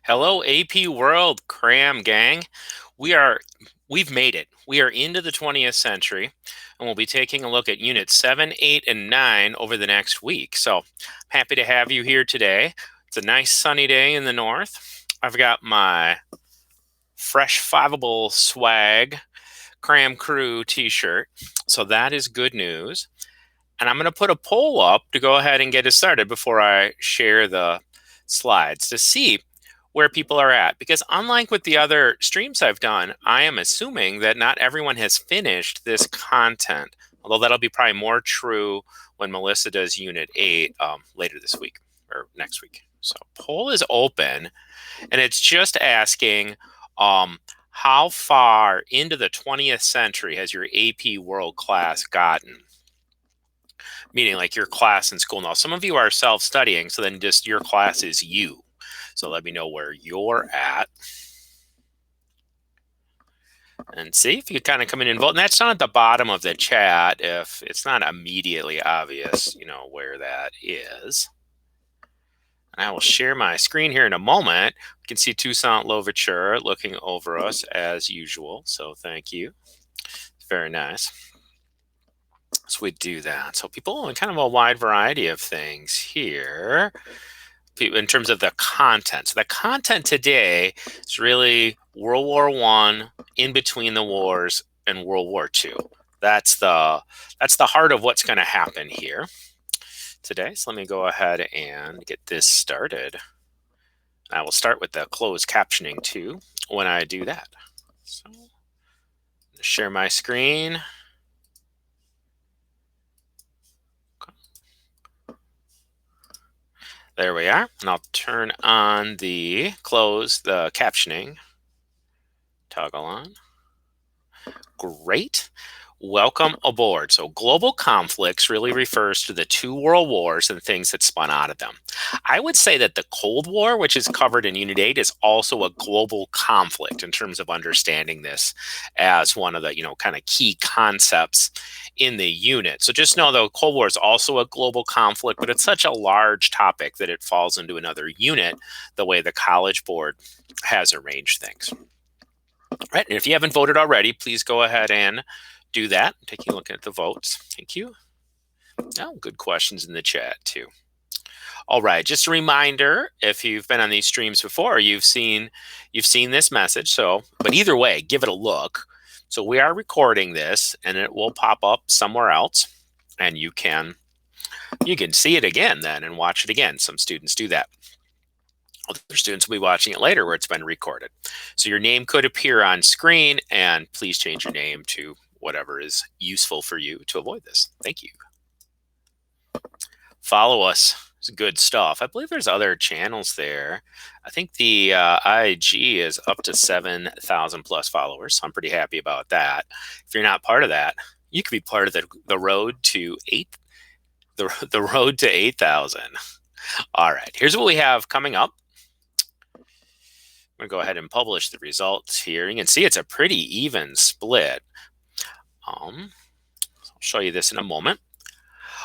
Hello, AP World CRAM gang. We are we've made it. We are into the 20th century, and we'll be taking a look at units 7, 8, and 9 over the next week. So happy to have you here today. It's a nice sunny day in the north. I've got my fresh fiveable swag CRAM crew t-shirt. So that is good news. And I'm going to put a poll up to go ahead and get us started before I share the slides to see where people are at. Because unlike with the other streams I've done, I am assuming that not everyone has finished this content, although that'll be probably more true when Melissa does Unit 8 later this week or next week. So poll is open, and it's just asking how far into the 20th century has your AP World class gotten? Meaning like your class in school. Now, some of you are self-studying, so then just your class is you. So let me know where you're at. And see if you kind of come in and vote. And that's not at the bottom of the chat if it's not immediately obvious, where that is. And I will share my screen here in a moment. We can see Toussaint Louverture looking over us as usual. So thank you. Very nice. So we do that. So people, kind of a wide variety of things here in terms of the content. So the content today is really World War I, in between the wars, and World War II. That's the heart of what's going to happen here today. So let me go ahead and get this started. I will start with the closed captioning too when I do that. So share my screen. There we are. And I'll turn on the captioning toggle on. Great. Welcome aboard. So global conflicts really refers to the two world wars and things that spun out of them. I would say that the Cold War, which is covered in Unit 8, is also a global conflict in terms of understanding this as one of the, kind of key concepts in the unit. So just know the Cold War is also a global conflict, but it's such a large topic that it falls into another unit the way the College Board has arranged things. Right, and if you haven't voted already, please go ahead and do that. Taking a look at the votes. Thank you. Oh, good questions in the chat too. All right, just a reminder, if you've been on these streams before, you've seen this message. So, but either way, give it a look. So we are recording this, and it will pop up somewhere else, and you can see it again then and watch it again. Some students do that. Other students will be watching it later where it's been recorded. So your name could appear on screen, and please change your name to whatever is useful for you to avoid this. Thank you. Follow us. It's good stuff. I believe there's other channels there. I think the IG is up to 7,000 plus followers. So I'm pretty happy about that. If you're not part of that, you could be part of the road to the road to 8,000. All right, here's what we have coming up. I'm going to go ahead and publish the results here. You can see it's a pretty even split. I'll show you this in a moment.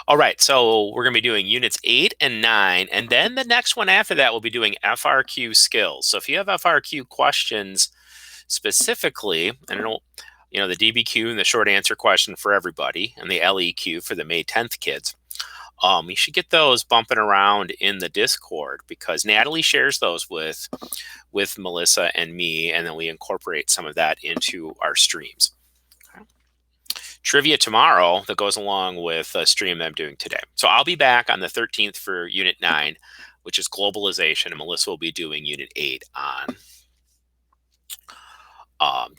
All right, so we're going to be doing units 8 and 9, and then the next one after that we'll be doing FRQ skills. So if you have FRQ questions specifically, and it'll, the DBQ and the short answer question for everybody, and the LEQ for the May 10th kids, you should get those bumping around in the Discord, because Natalie shares those with Melissa and me, and then we incorporate some of that into our streams. Okay. Trivia tomorrow that goes along with a stream that I'm doing today. So I'll be back on the 13th for Unit 9, which is globalization, and Melissa will be doing Unit 8 on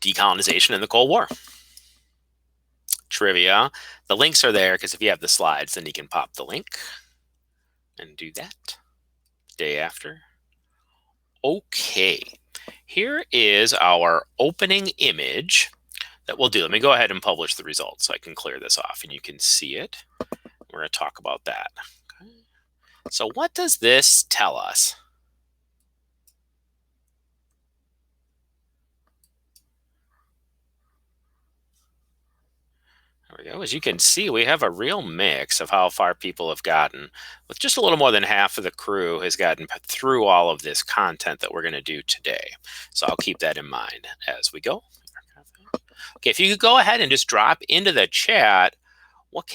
decolonization in the Cold War. Trivia. The links are there because if you have the slides, then you can pop the link and do that day after. Okay, here is our opening image that we'll do. Let me go ahead and publish the results so I can clear this off and you can see it. We're going to talk about that. Okay. So what does this tell us? There we go. As you can see, we have a real mix of how far people have gotten. With just a little more than half of the crew has gotten through all of this content that we're going to do today. So I'll keep that in mind as we go. Okay, if you could go ahead and just drop into the chat, what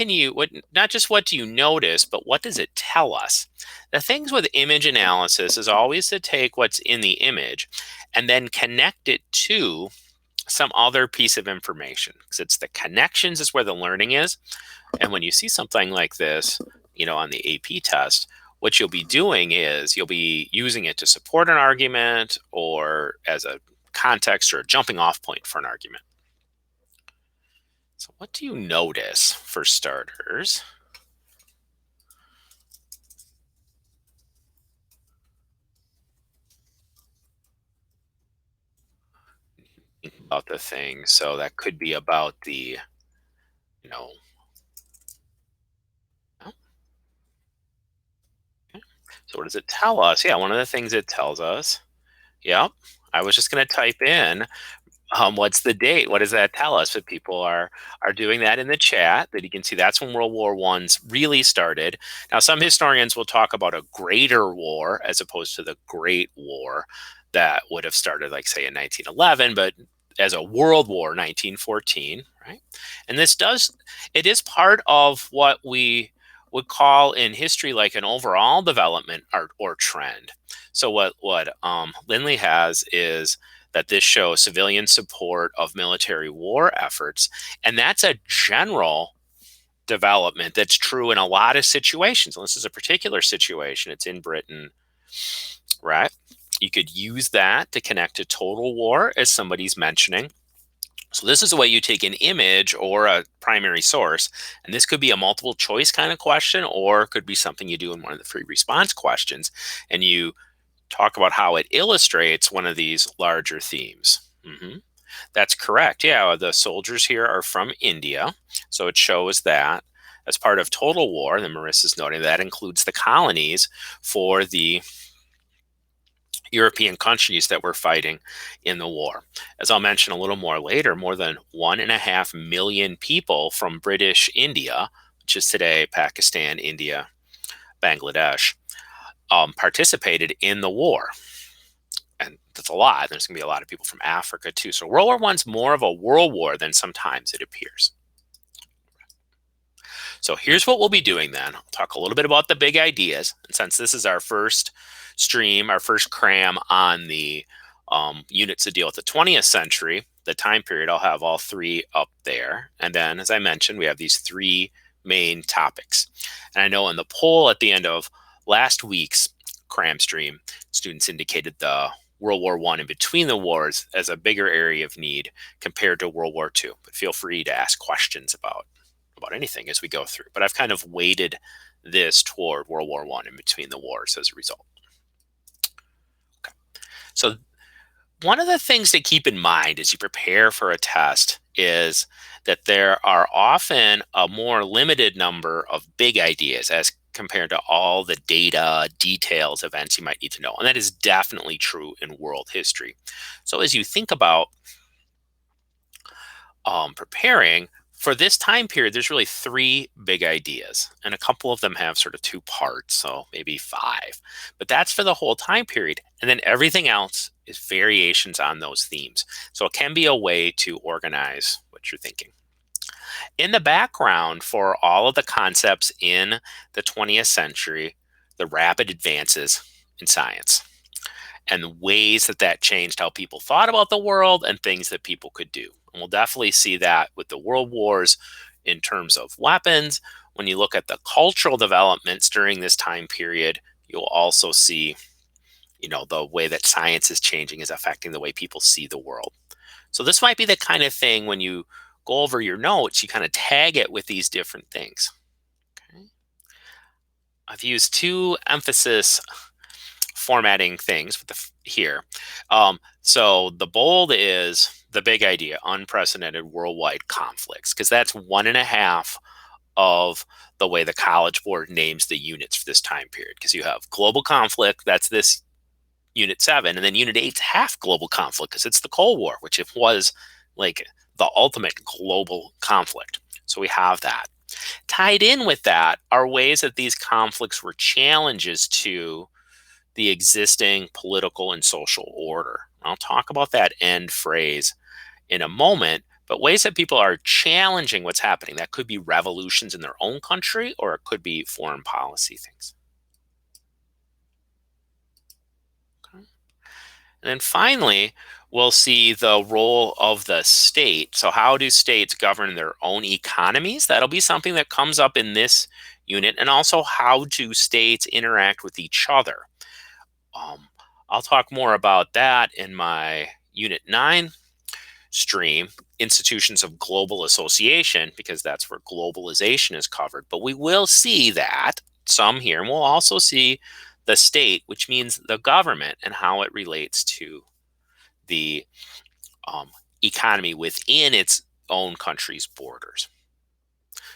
not just what do you notice, but what does it tell us? The things with image analysis is always to take what's in the image and then connect it to some other piece of information, because it's the connections is where the learning is. And when you see something like this, on the AP test, what you'll be doing is you'll be using it to support an argument or as a context or a jumping off point for an argument. So what do you notice for starters about the thing? So that could be about the, you know, oh, okay. So what does it tell us? Yeah, one of the things it tells us. Yep. I was just going to type in what's the date? What does that tell us? If people are doing that in the chat, that you can see that's when World War I's really started. Now, some historians will talk about a greater war as opposed to the Great War that would have started, like say, in 1911, but as a World War, 1914, right? And it is part of what we would call in history like an overall development or trend. So what Lindley has is that this shows civilian support of military war efforts. And that's a general development that's true in a lot of situations. And this is a particular situation. It's in Britain, right? You could use that to connect to total war, as somebody's mentioning. So this is the way you take an image or a primary source, and this could be a multiple choice kind of question, or it could be something you do in one of the free response questions, and you talk about how it illustrates one of these larger themes. That's correct. Yeah, the soldiers here are from India, so it shows that as part of total war. And then Marissa's noting that includes the colonies for the European countries that were fighting in the war. As I'll mention a little more later, more than 1.5 million people from British India, which is today Pakistan, India, Bangladesh, participated in the war. And that's a lot. There's going to be a lot of people from Africa too. So World War I's more of a world war than sometimes it appears. So here's what we'll be doing then. I'll talk a little bit about the big ideas. And since this is our first stream, our first cram on the units that deal with the 20th century, the time period, I'll have all three up there. And then, as I mentioned, we have these three main topics. And I know in the poll at the end of last week's cram stream, students indicated the World War I and between the wars as a bigger area of need compared to World War II. But feel free to ask questions about anything as we go through. But I've kind of weighted this toward World War I and between the wars as a result. Okay. So one of the things to keep in mind as you prepare for a test is that there are often a more limited number of big ideas as compared to all the data, details, events you might need to know. And that is definitely true in world history. So as you think about preparing for this time period, there's really three big ideas, and a couple of them have sort of two parts, so maybe five. But that's for the whole time period. And then everything else is variations on those themes. So it can be a way to organize what you're thinking. In the background for all of the concepts in the 20th century, the rapid advances in science and the ways that that changed how people thought about the world and things that people could do. And we'll definitely see that with the world wars in terms of weapons. When you look at the cultural developments during this time period, you'll also see, the way that science is changing is affecting the way people see the world. So this might be the kind of thing when you go over your notes, you kind of tag it with these different things. Okay. I've used two emphasis formatting things with here. So the bold is the big idea, unprecedented worldwide conflicts, because that's 1.5 of the way the College Board names the units for this time period. Because you have global conflict, that's this Unit 7, and then Unit 8's half global conflict because it's the Cold War, which it was like the ultimate global conflict. So we have that. Tied in with that are ways that these conflicts were challenges to the existing political and social order. I'll talk about that end phrase in a moment, but ways that people are challenging what's happening. That could be revolutions in their own country, or it could be foreign policy things. Okay. And then finally, we'll see the role of the state. So, how do states govern their own economies? That'll be something that comes up in this unit. And also, how do states interact with each other? Um, I'll talk more about that in my Unit 9 stream, Institutions of Global Association, because that's where globalization is covered. But we will see that some here, and we'll also see the state, which means the government, and how it relates to the economy within its own country's borders.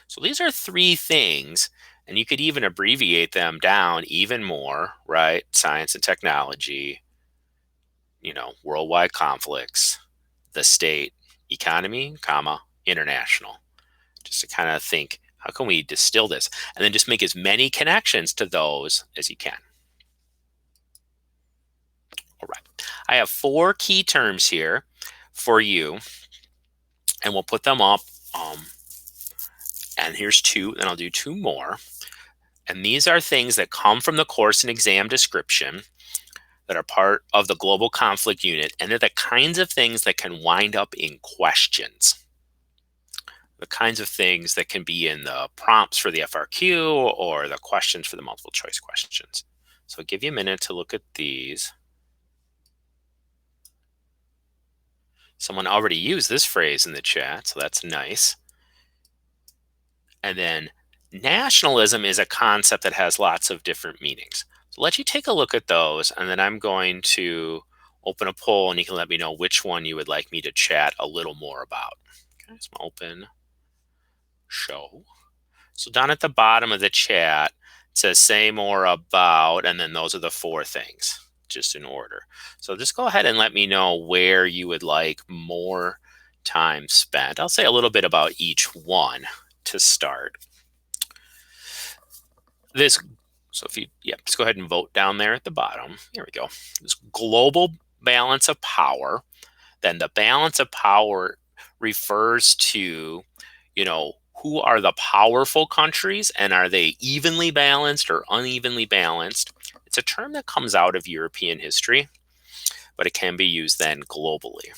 So these are three things, and you could even abbreviate them down even more, right? Science and technology, worldwide conflicts, the state, economy, comma, international. Just to kind of think, how can we distill this? And then just make as many connections to those as you can. All right. I have 4 key terms here for you, and we'll put them up. And here's 2, and I'll do 2 more. And these are things that come from the course and exam description that are part of the global conflict unit, and they're the kinds of things that can wind up in questions. The kinds of things that can be in the prompts for the FRQ or the questions for the multiple choice questions. So I'll give you a minute to look at these. Someone already used this phrase in the chat, so that's nice. And then nationalism is a concept that has lots of different meanings. So let you take a look at those, and then I'm going to open a poll, and you can let me know which one you would like me to chat a little more about. Okay, so I'm open show. So down at the bottom of the chat, it says say more about, and then those are the 4 things, just in order. So just go ahead and let me know where you would like more time spent. I'll say a little bit about each one to start. So if you, just go ahead and vote down there at the bottom. Here we go. This global balance of power. Then the balance of power refers to, who are the powerful countries, and are they evenly balanced or unevenly balanced? It's a term that comes out of European history, but it can be used then globally.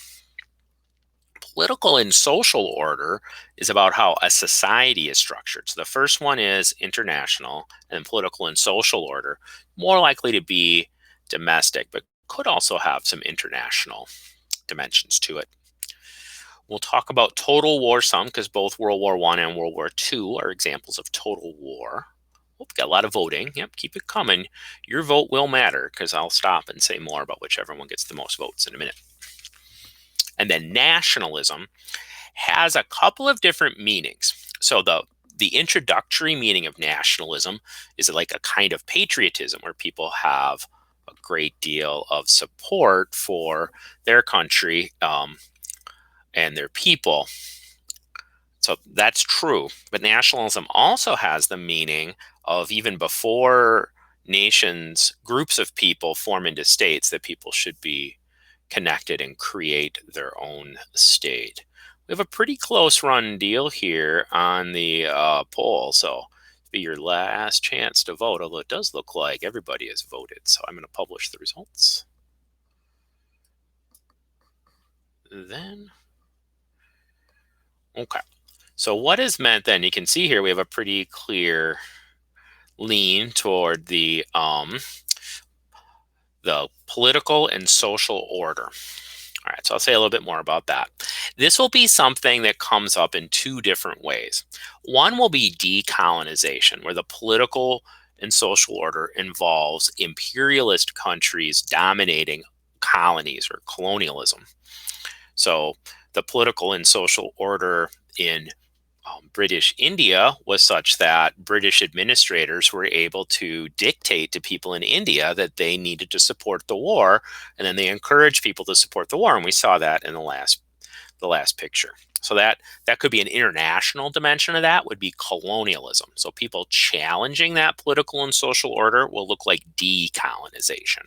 Political and social order is about how a society is structured. So the first one is international, and political and social order, more likely to be domestic, but could also have some international dimensions to it. We'll talk about total war some, because both World War I and World War II are examples of total war. Oh, got a lot of voting. Yep, keep it coming. Your vote will matter, because I'll stop and say more about whichever one gets the most votes in a minute. And then nationalism has a couple of different meanings. So the introductory meaning of nationalism is like a kind of patriotism, where people have a great deal of support for their country and their people. So that's true. But nationalism also has the meaning of, even before nations, groups of people form into states, that people should be connected and create their own state. We have a pretty close run deal here on the poll, so it'll be your last chance to vote, although it does look like everybody has voted. So I'm going to publish the results. Then, okay. So what is meant then? You can see here we have a pretty clear lean toward the political and social order. All right, so I'll say a little bit more about that. This will be something that comes up in 2 different ways. One will be decolonization, where the political and social order involves imperialist countries dominating colonies, or colonialism. So the political and social order in British India was such that British administrators were able to dictate to people in India that they needed to support the war, and then they encouraged people to support the war, and we saw that in the last picture. So that could be an international dimension of that would be colonialism. So people challenging that political and social order will look like decolonization.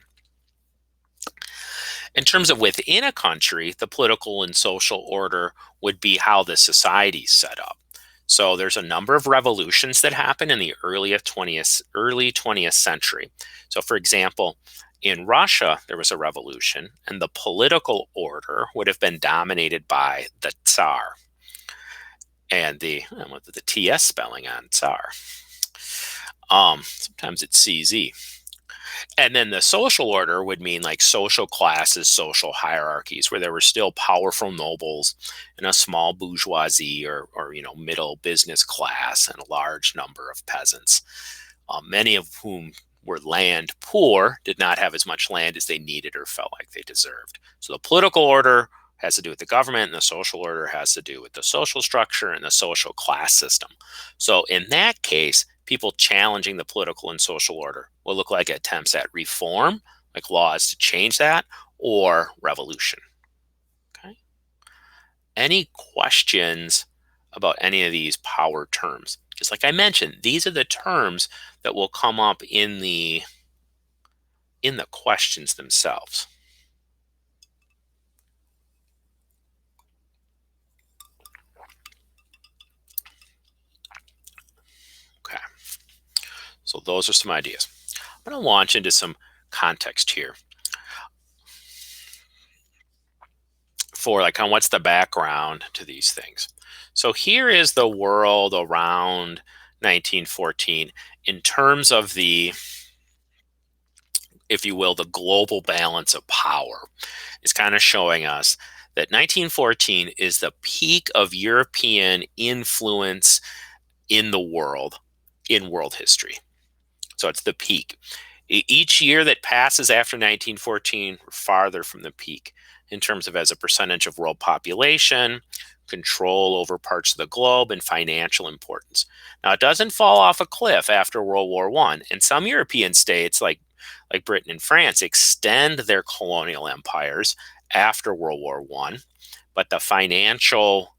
In terms of within a country, the political and social order would be how the society's set up. So there's a number of revolutions that happen in the early 20th century. So for example, in Russia, there was a revolution, and the political order would have been dominated by the Tsar. And I went with the TS spelling on Tsar. Sometimes it's CZ. And then the social order would mean like social classes, social hierarchies, where there were still powerful nobles and a small bourgeoisie or middle business class and a large number of peasants, many of whom were land poor, did not have as much land as they needed or felt like they deserved. So the political order has to do with the government, and the social order has to do with the social structure and the social class system. So in that case, people challenging the political and social order will look like attempts at reform, like laws to change that, or revolution. Okay. Any questions about any of these power terms? Because like I mentioned, these are the terms that will come up in the questions themselves. Okay. So those are some ideas. I'm going to launch into some context here for like on what's the background to these things. So here is the world around 1914 in terms of the, if you will, the global balance of power. It's kind of showing us that 1914 is the peak of European influence in the world, in world history. So it's the peak. Each year that passes after 1914, we're farther from the peak in terms of as a percentage of world population, control over parts of the globe, and financial importance. Now, it doesn't fall off a cliff after World War I, and some European states, like Britain and France, extend their colonial empires after World War I, but the financial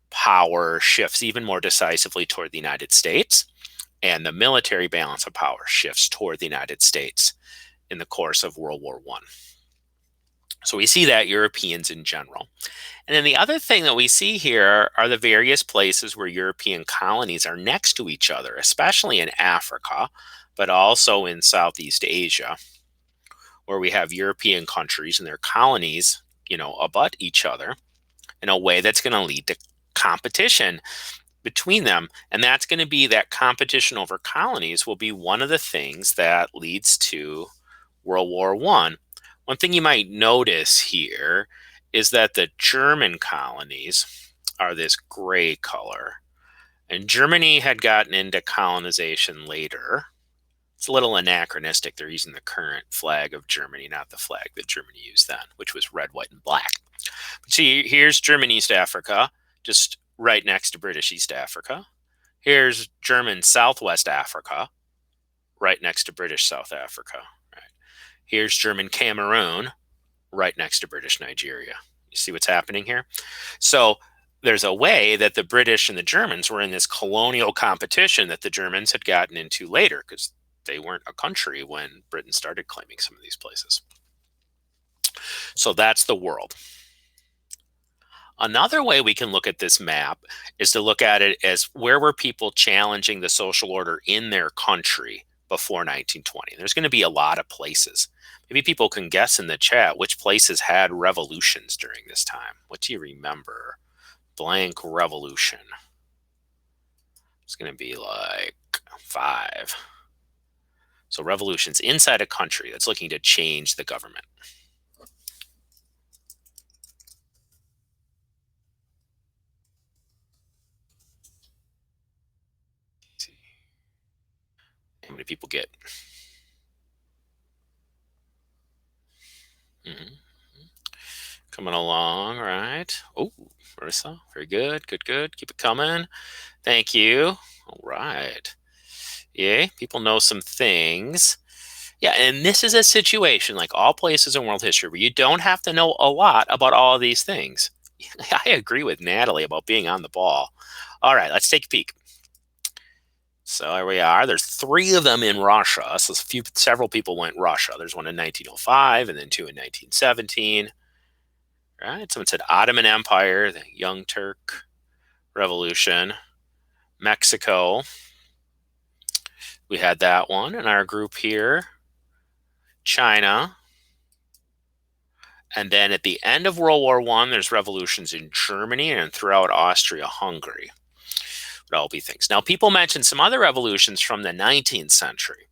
power shifts even more decisively toward the United States, and the military balance of power shifts toward the United States in the course of World War I. So we see that Europeans in general. And then the other thing that we see here are the various places where European colonies are next to each other, especially in Africa, but also in Southeast Asia, where we have European countries and their colonies, abut each other in a way that's going to lead to competition between them. And that's going to be that competition over colonies will be one of the things that leads to World War I. One thing you might notice here is that the German colonies are this gray color. And Germany had gotten into colonization later. It's a little anachronistic. They're using the current flag of Germany, not the flag that Germany used then, which was red, white, and black. But see, here's German East Africa, just right next to British East Africa. Here's German Southwest Africa, right next to British South Africa. Right. Here's German Cameroon, right next to British Nigeria. You see what's happening here? So there's a way that the British and the Germans were in this colonial competition that the Germans had gotten into later, because they weren't a country when Britain started claiming some of these places. So that's the world. Another way we can look at this map is to look at it as where were people challenging the social order in their country before 1920. There's going to be a lot of places. Maybe people can guess in the chat which places had revolutions during this time. What do you remember? Blank revolution. It's going to be like 5. So revolutions inside a country that's looking to change the government. How many people get? Coming along, right? Oh, Marissa, very good, good. Keep it coming. Thank you. All right. Yay, people know some things. Yeah, and this is a situation like all places in world history where you don't have to know a lot about all of these things. I agree with Natalie about being on the ball. All right, let's take a peek. So here we are. There's three of them in Russia. So several people went Russia. There's one in 1905 and then two in 1917. Right. Someone said Ottoman Empire, the Young Turk Revolution, Mexico. We had that one in our group here. China. And then at the end of World War One, there's revolutions in Germany and throughout Austria-Hungary. Would all be things. Now, people mentioned some other revolutions from the 19th century.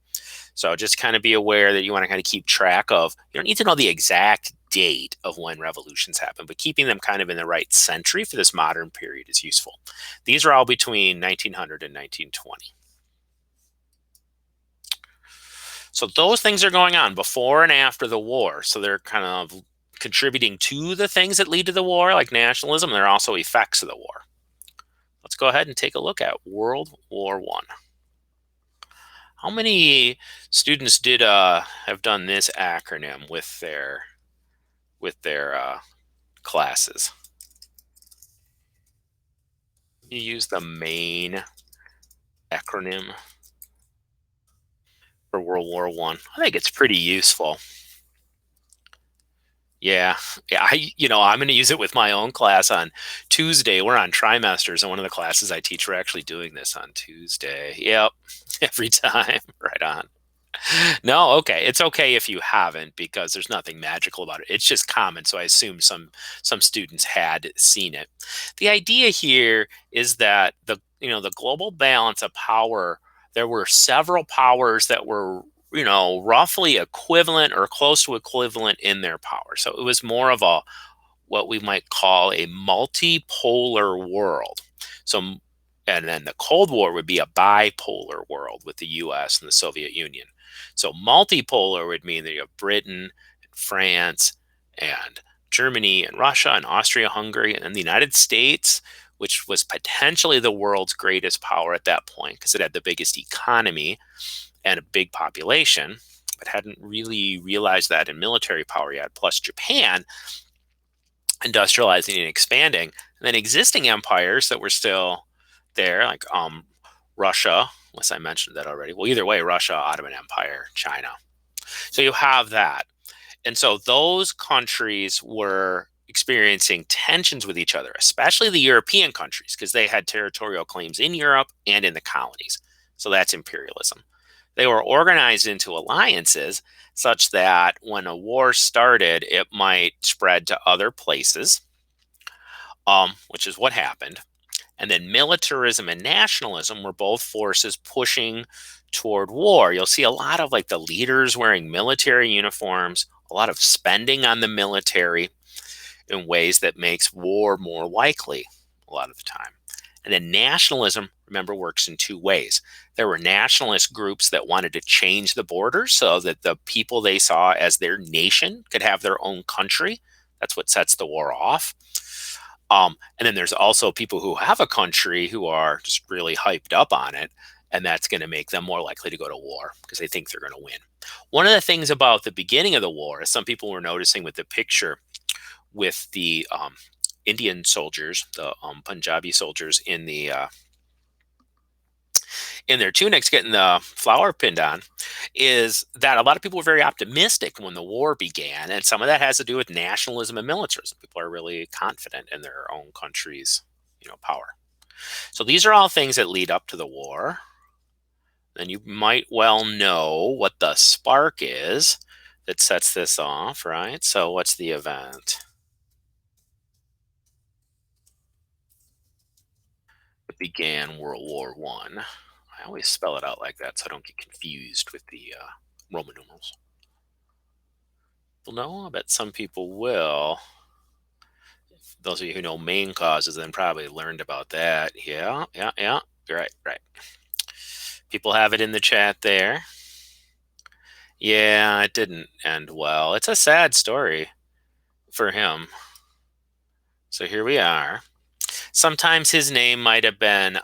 So just kind of be aware that you want to kind of keep track of. You don't need to know the exact date of when revolutions happen, but keeping them kind of in the right century for this modern period is useful. These are all between 1900 and 1920. So those things are going on before and after the war. So they're kind of contributing to the things that lead to the war, like nationalism. They're also effects of the war. Let's go ahead and take a look at World War One. How many students did have done this acronym with their classes? You use the main acronym for World War One. I think it's pretty useful. Yeah, yeah. I'm going to use it with my own class on Tuesday. We're on trimesters, and one of the classes I teach, we're actually doing this on Tuesday. Yep, every time. Right on. No, okay. It's okay if you haven't because there's nothing magical about it. It's just common, so I assume some students had seen it. The idea here is that the global balance of power, there were several powers that were roughly equivalent or close to equivalent in their power. So it was more of a what we might call a multipolar world. So and then the Cold War would be a bipolar world with the US and the Soviet Union. So multipolar would mean that you have Britain, France, and Germany, and Russia, and Austria Hungary, and then the United States, which was potentially the world's greatest power at that point because it had the biggest economy and a big population, but hadn't really realized that in military power yet, plus Japan industrializing and expanding. And then existing empires that were still there, like Russia, unless I mentioned that already. Well, either way, Russia, Ottoman Empire, China. So you have that. And so those countries were experiencing tensions with each other, especially the European countries, because they had territorial claims in Europe and in the colonies. So that's imperialism. They were organized into alliances such that when a war started, it might spread to other places, which is what happened. And then militarism and nationalism were both forces pushing toward war. You'll see a lot of like the leaders wearing military uniforms, a lot of spending on the military in ways that makes war more likely a lot of the time. And then nationalism, remember, works in two ways. There were nationalist groups that wanted to change the borders so that the people they saw as their nation could have their own country. That's what sets the war off. And then there's also people who have a country who are just really hyped up on it, and that's going to make them more likely to go to war because they think they're going to win. One of the things about the beginning of the war, as some people were noticing with the picture with the Indian soldiers, the Punjabi soldiers in their tunics getting the flower pinned on, is that a lot of people were very optimistic when the war began, and some of that has to do with nationalism and militarism. People are really confident in their own country's power. So these are all things that lead up to the war. Then you might well know what the spark is that sets this off, right? So what's the event? It began World War One. I always spell it out like that so I don't get confused with the Roman numerals. Well, no, I bet some people will. Those of you who know main causes then probably learned about that. Yeah, yeah, yeah. Right, right. People have it in the chat there. Yeah, it didn't end well. It's a sad story for him. So here we are. Sometimes his name might have been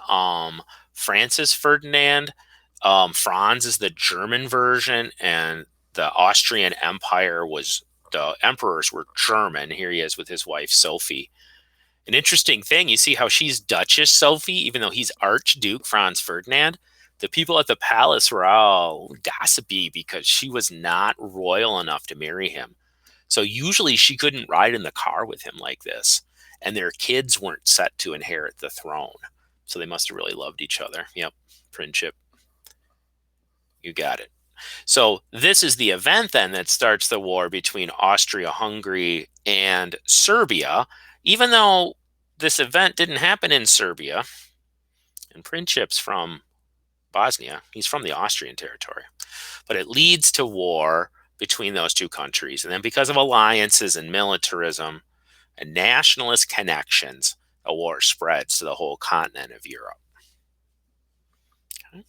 Francis Ferdinand. Franz is the German version, and the Austrian Empire was, the emperors were German. Here he is with his wife Sophie. An interesting thing, you see how she's Duchess Sophie, even though he's Archduke Franz Ferdinand. The people at the palace were all gossipy because she was not royal enough to marry him. So usually she couldn't ride in the car with him like this. And their kids weren't set to inherit the throne. So they must have really loved each other. Yep, friendship. You got it. So this is the event then that starts the war between Austria-Hungary and Serbia, even though this event didn't happen in Serbia, and Princip's from Bosnia. He's from the Austrian territory. But it leads to war between those two countries. And then because of alliances and militarism and nationalist connections, a war spreads to the whole continent of Europe. Okay.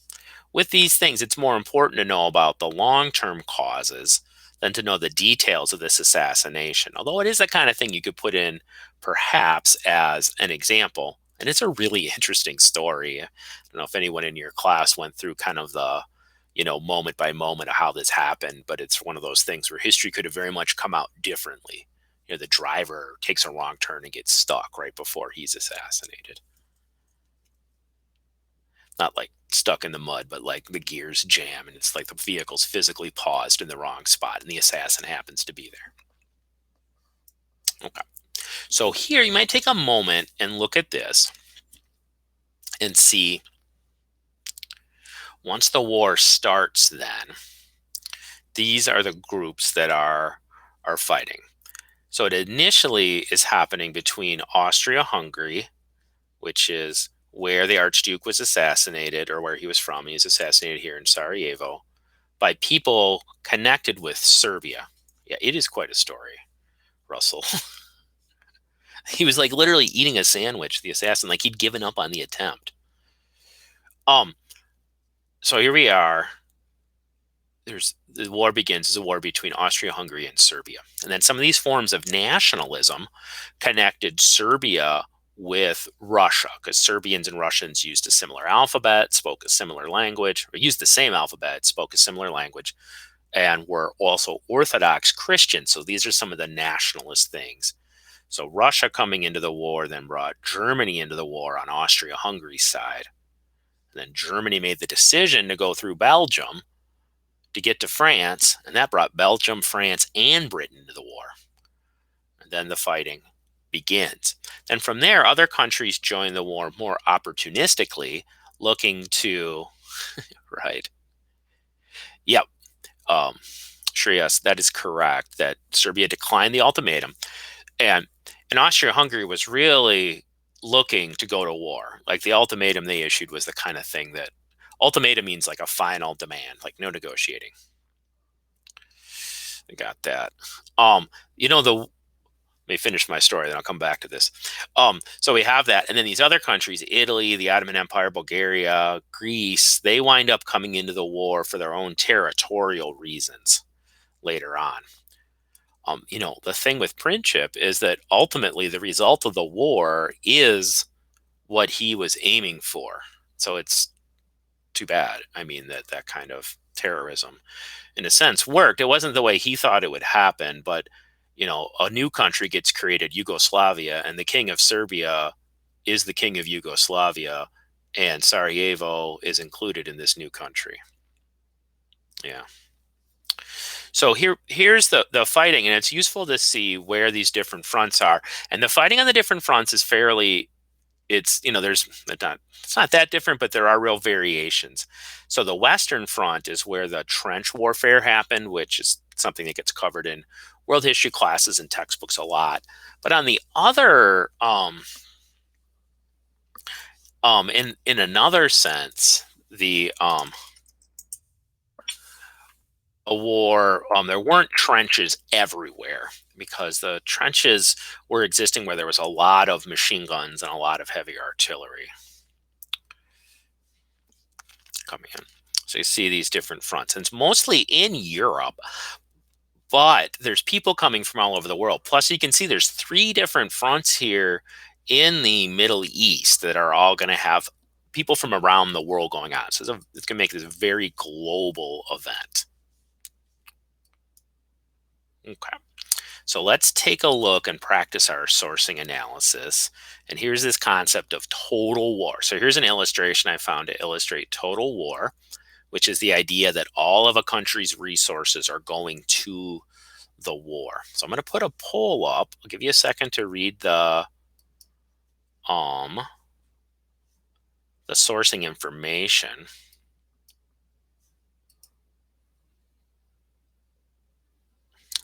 With these things, it's more important to know about the long-term causes than to know the details of this assassination. Although it is the kind of thing you could put in perhaps as an example. And it's a really interesting story. I don't know if anyone in your class went through kind of the, moment by moment of how this happened, but it's one of those things where history could have very much come out differently. The driver takes a wrong turn and gets stuck right before he's assassinated. Not like stuck in the mud, but like the gears jam and it's like the vehicle's physically paused in the wrong spot and the assassin happens to be there. Okay. So here you might take a moment and look at this and see, once the war starts, then these are the groups that are fighting. So it initially is happening between Austria-Hungary, which is where the Archduke was assassinated, or where he was from. He was assassinated here in Sarajevo by people connected with Serbia. Yeah, it is quite a story, Russell. He was like literally eating a sandwich, the assassin, like he'd given up on the attempt. So here we are. The war begins as a war between Austria-Hungary and Serbia. And then some of these forms of nationalism connected Serbia with Russia, because Serbians and Russians used a similar alphabet, spoke a similar language, or used the same alphabet, spoke a similar language, and were also Orthodox Christians. So these are some of the nationalist things. So Russia coming into the war then brought Germany into the war on Austria-Hungary's side. And then Germany made the decision to go through Belgium to get to France, and that brought Belgium, France, and Britain into the war. And then the fighting begins. And from there, other countries join the war more opportunistically, looking to, right? Yep. Sure, yes, that is correct, that Serbia declined the ultimatum. And Austria-Hungary was really looking to go to war. Like the ultimatum they issued was the kind of thing that, ultimatum means like a final demand, like no negotiating. I got that. Let me finish my story, then I'll come back to this. So we have that, and then these other countries, Italy, the Ottoman Empire, Bulgaria, Greece, they wind up coming into the war for their own territorial reasons later on. The thing with Princip is that ultimately the result of the war is what he was aiming for. So it's too bad. I mean, that kind of terrorism, in a sense, worked. It wasn't the way he thought it would happen, but, a new country gets created, Yugoslavia, and the king of Serbia is the king of Yugoslavia, and Sarajevo is included in this new country. Yeah. So here's the fighting, and it's useful to see where these different fronts are. And the fighting on the different fronts is fairly, it's not that different, but there are real variations. So the Western Front is where the trench warfare happened, which is something that gets covered in world history classes and textbooks a lot. But on the other, in another sense, the a war, there weren't trenches everywhere, because the trenches were existing where there was a lot of machine guns and a lot of heavy artillery coming in. So you see these different fronts, and it's mostly in Europe, but there's people coming from all over the world. Plus, you can see there's 3 different fronts here in the Middle East that are all going to have people from around the world going on. So it's going to make this a very global event. Okay. So let's take a look and practice our sourcing analysis. And here's this concept of total war. So here's an illustration I found to illustrate total war, which is the idea that all of a country's resources are going to the war. So I'm going to put a poll up. I'll give you a second to read um the sourcing information.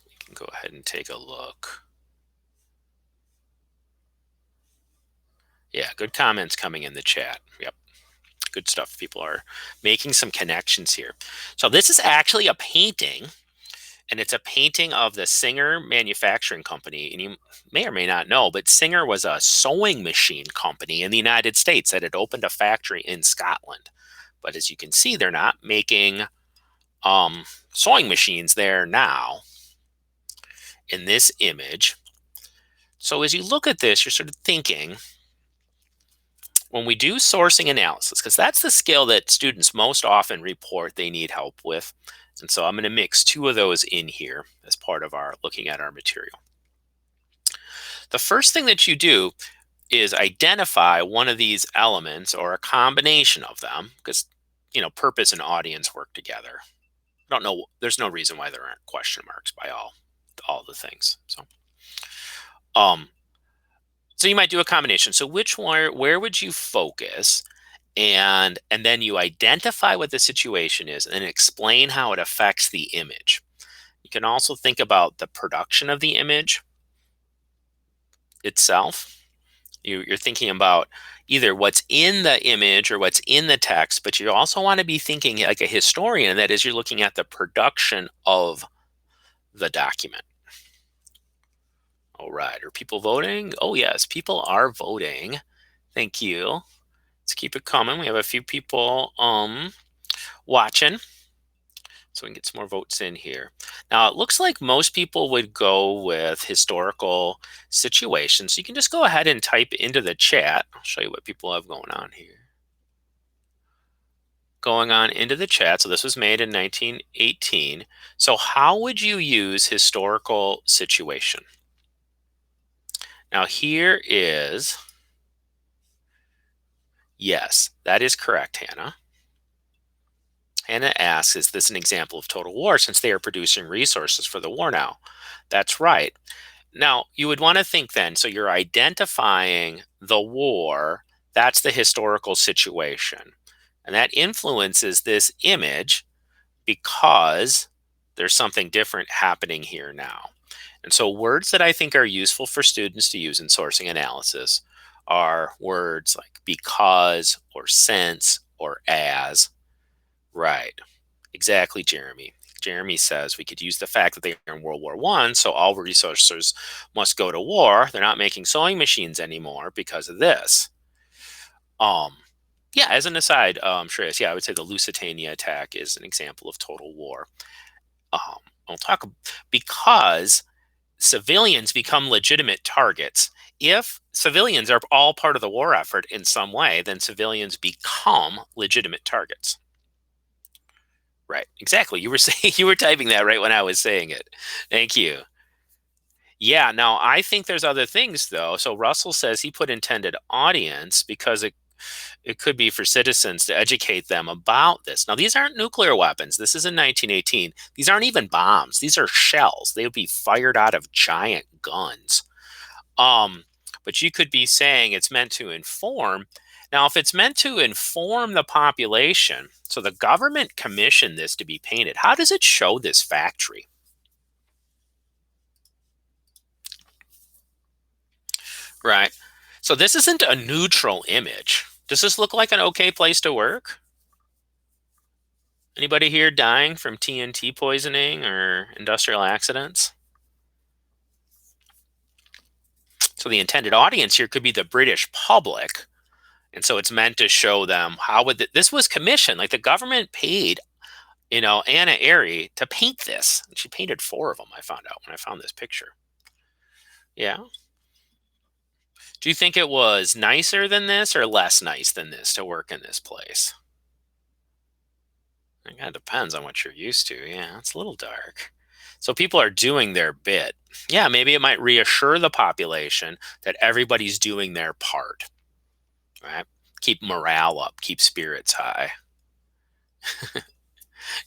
You can go ahead and take a look. Yeah, good comments coming in the chat. Yep. Good stuff. People are making some connections here. So this is actually a painting, and it's a painting of the Singer Manufacturing Company. And you may or may not know, but Singer was a sewing machine company in the United States that had opened a factory in Scotland. But as you can see, they're not making sewing machines there now in this image. So as you look at this, you're sort of thinking, when we do sourcing analysis, because that's the skill that students most often report they need help with. And so I'm going to mix two of those in here as part of our looking at our material. The first thing that you do is identify one of these elements or a combination of them, because purpose and audience work together. I don't know, there's no reason why there aren't question marks by all the things. So you might do a combination. So where would you focus? And then you identify what the situation is and explain how it affects the image. You can also think about the production of the image itself. You're thinking about either what's in the image or what's in the text, but you also want to be thinking like a historian, that is, you're looking at the production of the document. All right. Are people voting? Oh, yes, people are voting. Thank you. Let's keep it coming. We have a few people watching, so we can get some more votes in here. Now, it looks like most people would go with historical situations. So you can just go ahead and type into the chat. I'll show you what people have going on here. Going on into the chat. So this was made in 1918. So how would you use historical situation? Now here is, yes, that is correct, Hannah. Hannah asks, is this an example of total war since they are producing resources for the war now? That's right. Now, you would want to think then, so you're identifying the war, that's the historical situation. And that influences this image because there's something different happening here now. And so words that I think are useful for students to use in sourcing analysis are words like because or since or as. Right. Exactly, Jeremy. Jeremy says we could use the fact that they are in World War I, so all resources must go to war. They're not making sewing machines anymore because of this. Yeah, as an aside, Shreyas, yeah, I would say the Lusitania attack is an example of total war. I'll talk because civilians become legitimate targets. If civilians are all part of the war effort in some way, then civilians become legitimate targets. Right, exactly. You were saying, you were typing that right when I was saying it. Thank you. Yeah, now I think there's other things though. So Russell says he put intended audience because it could be for citizens to educate them about this. Now these aren't nuclear weapons. This is in 1918. These aren't even bombs. These are shells. They would be fired out of giant guns. But you could be saying it's meant to inform. Now, if it's meant to inform the population, so the government commissioned this to be painted, how does it show this factory? Right. So this isn't a neutral image. Does this look like an okay place to work? Anybody here dying from TNT poisoning or industrial accidents? So the intended audience here could be the British public. And so it's meant to show them how would this was commissioned, like the government paid, Anna Airy to paint this. And she painted 4 of them, I found out when I found this picture. Yeah. Do you think it was nicer than this or less nice than this to work in this place? It kind of depends on what you're used to. Yeah, it's a little dark. So people are doing their bit. Yeah, maybe it might reassure the population that everybody's doing their part, right? Keep morale up, keep spirits high.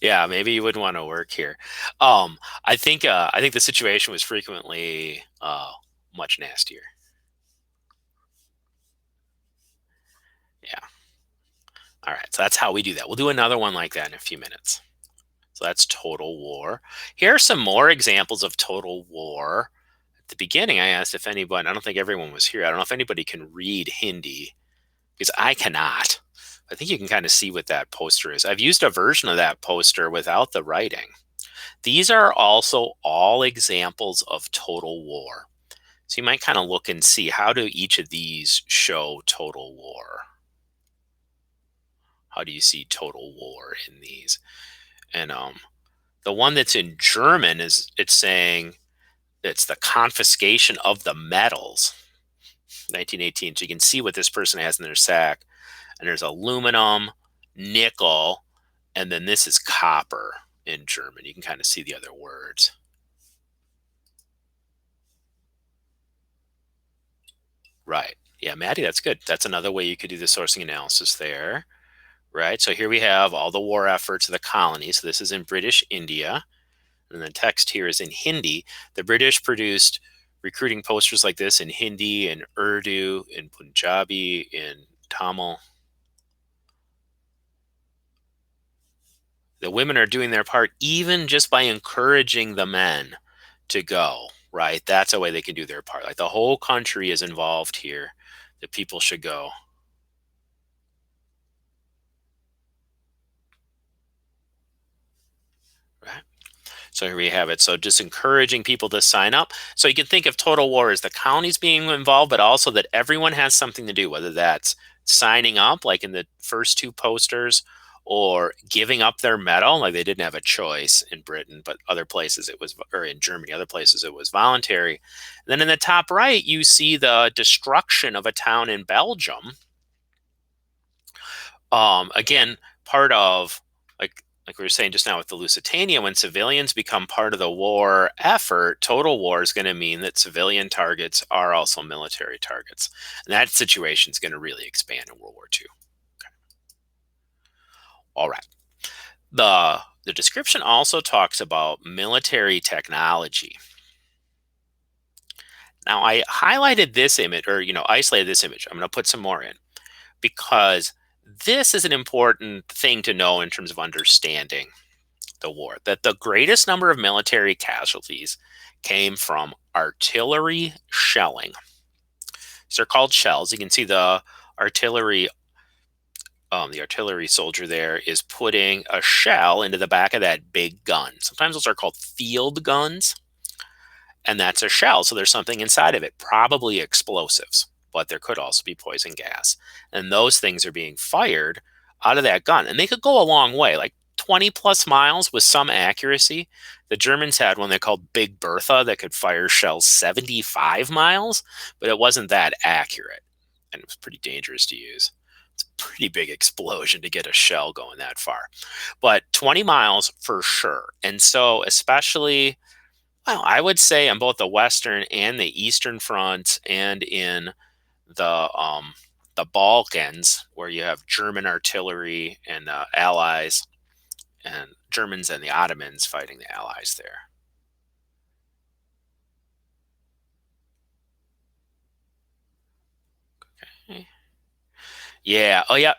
Yeah, maybe you wouldn't want to work here. I think the situation was frequently much nastier. Yeah. All right. So that's how we do that. We'll do another one like that in a few minutes. So that's total war. Here are some more examples of total war. At the beginning, I asked if anyone, I don't think everyone was here. I don't know if anybody can read Hindi because I cannot. I think you can kind of see what that poster is. I've used a version of that poster without the writing. These are also all examples of total war. So you might kind of look and see, how do each of these show total war? How do you see total war in these? And the one that's in German is, it's saying it's the confiscation of the metals, 1918. So you can see what this person has in their sack. And there's aluminum, nickel, and then this is copper in German. You can kind of see the other words. Right. Yeah, Maddie, that's good. That's another way you could do the sourcing analysis there. Right. So here we have all the war efforts of the colonies. So this is in British India. And the text here is in Hindi. The British produced recruiting posters like this in Hindi, in Urdu, in Punjabi, in Tamil. The women are doing their part even just by encouraging the men to go, right? That's a way they can do their part. Like the whole country is involved here. The people should go. Right. So here we have it. So just encouraging people to sign up. So you can think of total war as the counties being involved, but also that everyone has something to do, whether that's signing up, like in the first two posters, or giving up their medal. Like they didn't have a choice in Britain, but other places it was, or in Germany, other places it was voluntary. And then in the top right, you see the destruction of a town in Belgium. Again, part of, like we were saying just now with the Lusitania, when civilians become part of the war effort, total war is going to mean that civilian targets are also military targets. And that situation is going to really expand in World War II. Okay. All right. The description also talks about military technology. Now, I highlighted this image, or, isolated this image. I'm going to put some more in because this is an important thing to know in terms of understanding the war, that the greatest number of military casualties came from artillery shelling. So they're called shells. You can see the artillery soldier there is putting a shell into the back of that big gun. Sometimes those are called field guns, and that's a shell. So there's something inside of it, probably explosives, but there could also be poison gas. And those things are being fired out of that gun. And they could go a long way, like 20 plus miles with some accuracy. The Germans had one they called Big Bertha that could fire shells 75 miles, but it wasn't that accurate. And it was pretty dangerous to use. It's a pretty big explosion to get a shell going that far. But 20 miles for sure. And so, especially, well, I would say on both the Western and the Eastern fronts and in the Balkans, where you have German artillery and Allies, and Germans and the Ottomans fighting the Allies there. Okay. Yeah. Oh, yeah.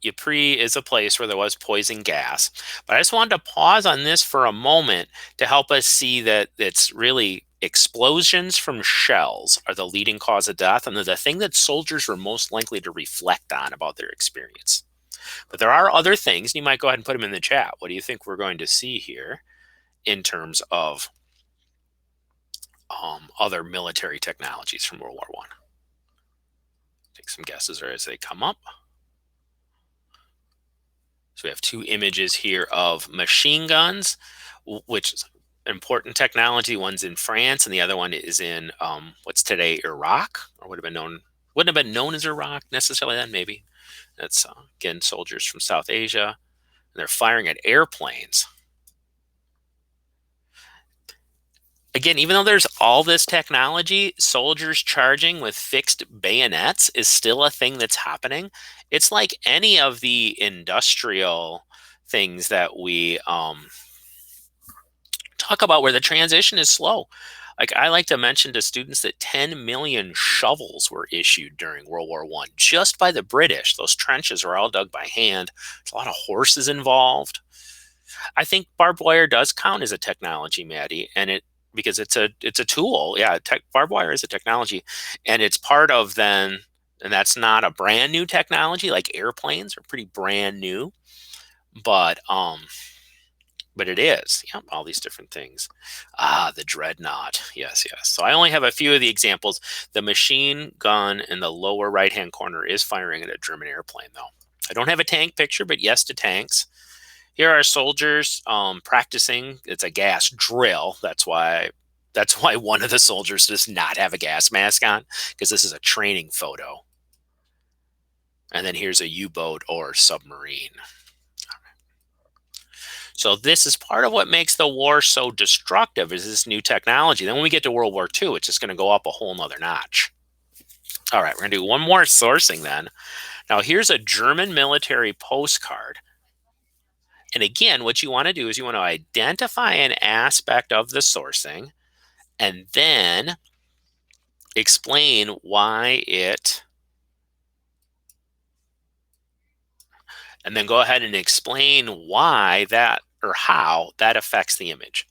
Ypres is a place where there was poison gas. But I just wanted to pause on this for a moment to help us see that it's really explosions from shells are the leading cause of death, and they're the thing that soldiers were most likely to reflect on about their experience. But there are other things, and you might go ahead and put them in the chat. What do you think we're going to see here in terms of other military technologies from World War One? Take some guesses as they come up. So we have two images here of machine guns, which is important technology. One's in France, and the other one is in what's today Iraq, or wouldn't have been known as Iraq necessarily then. Maybe that's again soldiers from South Asia, and they're firing at airplanes. Again, even though there's all this technology, soldiers charging with fixed bayonets is still a thing that's happening. It's like any of the industrial things that we talk about where the transition is slow. Like I like to mention to students that 10 million shovels were issued during World War One just by the British. Those trenches were all dug by hand. There's a lot of horses involved. I think barbed wire does count as a technology, Maddie, and it because it's a tool. Yeah, barbed wire is a technology, and it's part of then, and that's not a brand new technology. Like airplanes are pretty brand new, but it is. Yeah, all these different things. Ah, the dreadnought. Yes, yes. So I only have a few of the examples. The machine gun in the lower right hand corner is firing at a German airplane, though. I don't have a tank picture, but yes to tanks. Here are soldiers practicing. It's a gas drill. That's why one of the soldiers does not have a gas mask on, because this is a training photo. And then here's a U-boat or submarine. So this is part of what makes the war so destructive, is this new technology. Then when we get to World War II, it's just going to go up a whole nother notch. All right, we're going to do one more sourcing then. Now here's a German military postcard. And again, what you want to do is you want to identify an aspect of the sourcing and then explain why it, and then go ahead and explain why that or how that affects the image.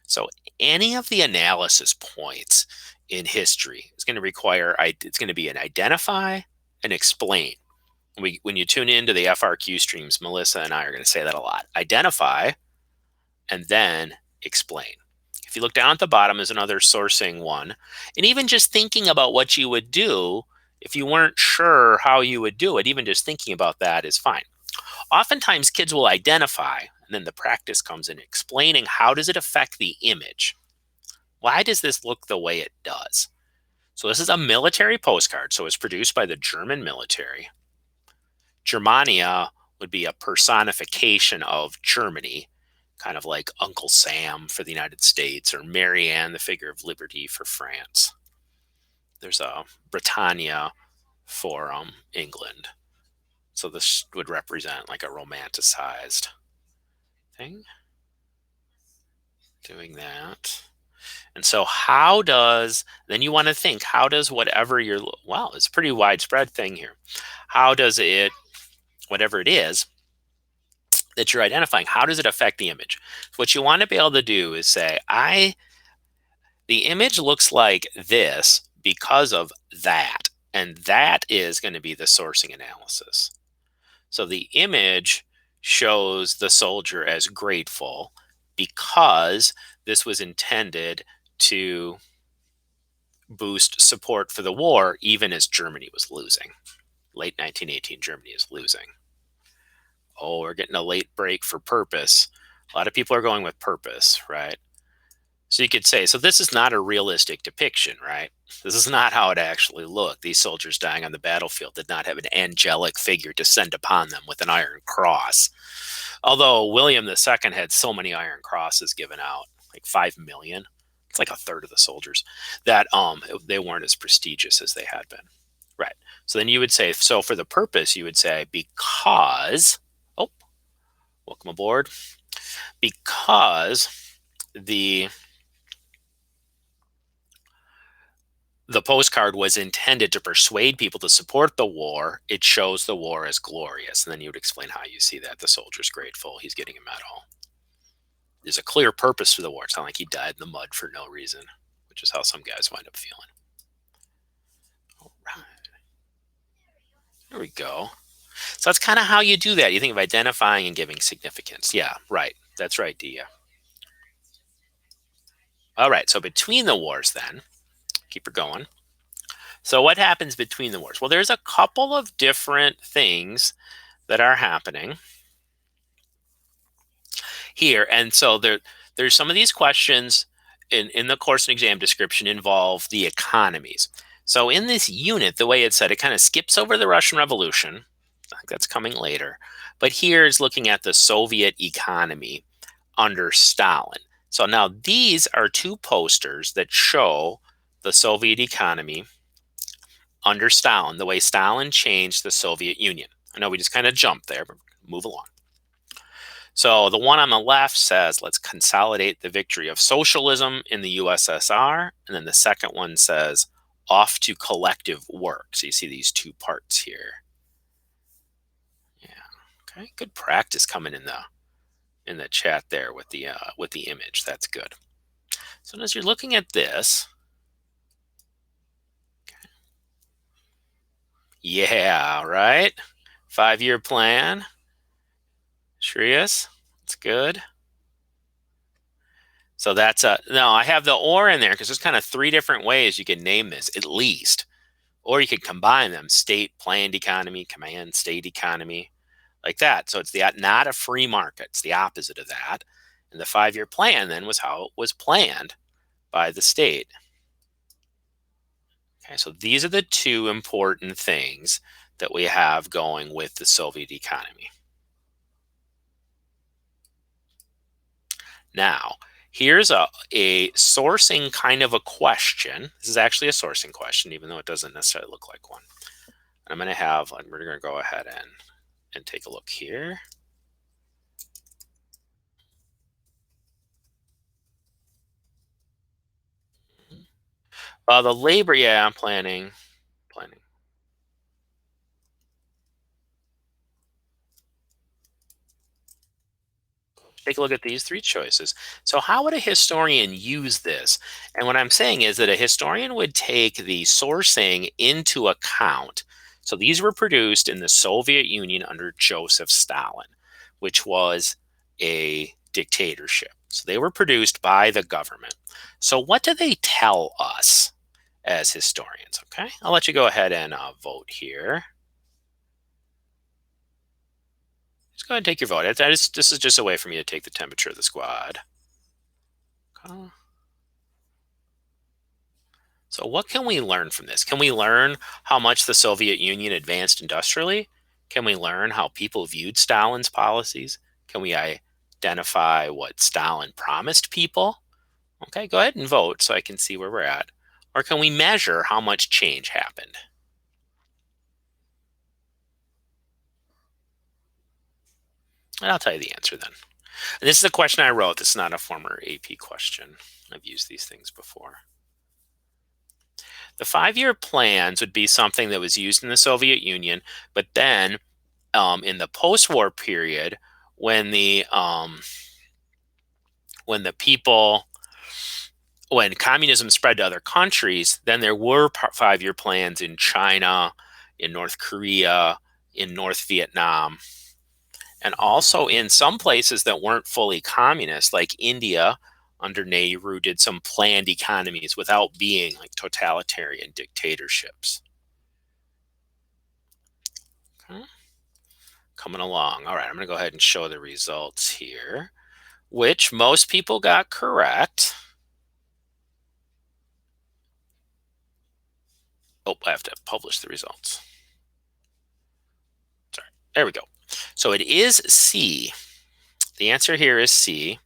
So any of the analysis points in history is going to require, it's going to be an identify and explain. When you tune into the FRQ streams, Melissa and I are going to say that a lot. Identify and then explain. If you look down at the bottom is another sourcing one. And even just thinking about what you would do, if you weren't sure how you would do it, even just thinking about that is fine. Oftentimes kids will identify, and then the practice comes in explaining how does it affect the image? Why does this look the way it does? So this is a military postcard. So it's produced by the German military. Germania would be a personification of Germany, kind of like Uncle Sam for the United States, or Marianne, the figure of liberty, for France. There's a Britannia for England. So this would represent like a romanticized thing. Doing that. And so then you want to think, how does whatever well, it's a pretty widespread thing here. How does it, whatever it is that you're identifying, how does it affect the image? What you want to be able to do is say, the image looks like this because of that. And that is going to be the sourcing analysis. So the image shows the soldier as grateful because this was intended to boost support for the war, even as Germany was losing. Late 1918, Germany is losing. Oh, we're getting a late break for purpose. A lot of people are going with purpose, right? So you could say, so this is not a realistic depiction, right? This is not how it actually looked. These soldiers dying on the battlefield did not have an angelic figure descend upon them with an iron cross. Although William II had so many iron crosses given out, like 5 million. It's like a third of the soldiers, that they weren't as prestigious as they had been. Right. So then you would say, so for the purpose, you would say, because, oh, welcome aboard, because the postcard was intended to persuade people to support the war, it shows the war as glorious. And then you would explain how you see that. The soldier's grateful. He's getting a medal. There's a clear purpose for the war. It's not like he died in the mud for no reason, which is how some guys wind up feeling. All right. There we go. So that's kind of how you do that. You think of identifying and giving significance. Yeah, right. That's right, Dia. All right. So between the wars then, keep her going. So what happens between the wars? Well, there's a couple of different things that are happening here. And so there's some of these questions in the course and exam description involve the economies. So in this unit, the way it's said, it kind of skips over the Russian Revolution. I think that's coming later. But here is looking at the Soviet economy under Stalin. So now these are two posters that show the Soviet economy under Stalin, the way Stalin changed the Soviet Union. I know we just kind of jumped there, but move along. So the one on the left says, let's consolidate the victory of socialism in the USSR. And then the second one says, off to collective work. So you see these two parts here. Yeah. Okay. Good practice coming in the chat there with the image. That's good. So as you're looking at this, yeah, right? 5-year plan. Sure is. It's good. So that's no, I have the or in there because there's kind of 3 different ways you can name this, at least. Or you could combine them: state planned economy, command state economy, like that. So it's not a free market. It's the opposite of that. And the 5-year plan then was how it was planned by the state. Okay, so these are the 2 important things that we have going with the Soviet economy. Now, here's a sourcing kind of a question. This is actually a sourcing question, even though it doesn't necessarily look like one. I'm going to have, we're going to go ahead and take a look here. The labor, yeah, I'm planning. Take a look at these 3 choices. So how would a historian use this? And what I'm saying is that a historian would take the sourcing into account. So these were produced in the Soviet Union under Joseph Stalin, which was a dictatorship. So they were produced by the government. So what do they tell us as historians? Okay, I'll let you go ahead and vote here. Just go ahead and take your vote. This is just a way for me to take the temperature of the squad. Okay. So what can we learn from this? Can we learn how much the Soviet Union advanced industrially? Can we learn how people viewed Stalin's policies? Can we identify what Stalin promised people? Okay, go ahead and vote so I can see where we're at. Or can we measure how much change happened? And I'll tell you the answer then. And this is a question I wrote. This is not a former AP question. I've used these things before. The 5-year plans would be something that was used in the Soviet Union, but then in the post-war period, when when communism spread to other countries, then there were 5-year plans in China, in North Korea, in North Vietnam, and also in some places that weren't fully communist, like India. Under Nehru, did some planned economies without being like totalitarian dictatorships. Okay. Coming along. All right, I'm going to go ahead and show the results here, which most people got correct. Oh, I have to publish the results. Sorry. There we go. So it is C. The answer here is C.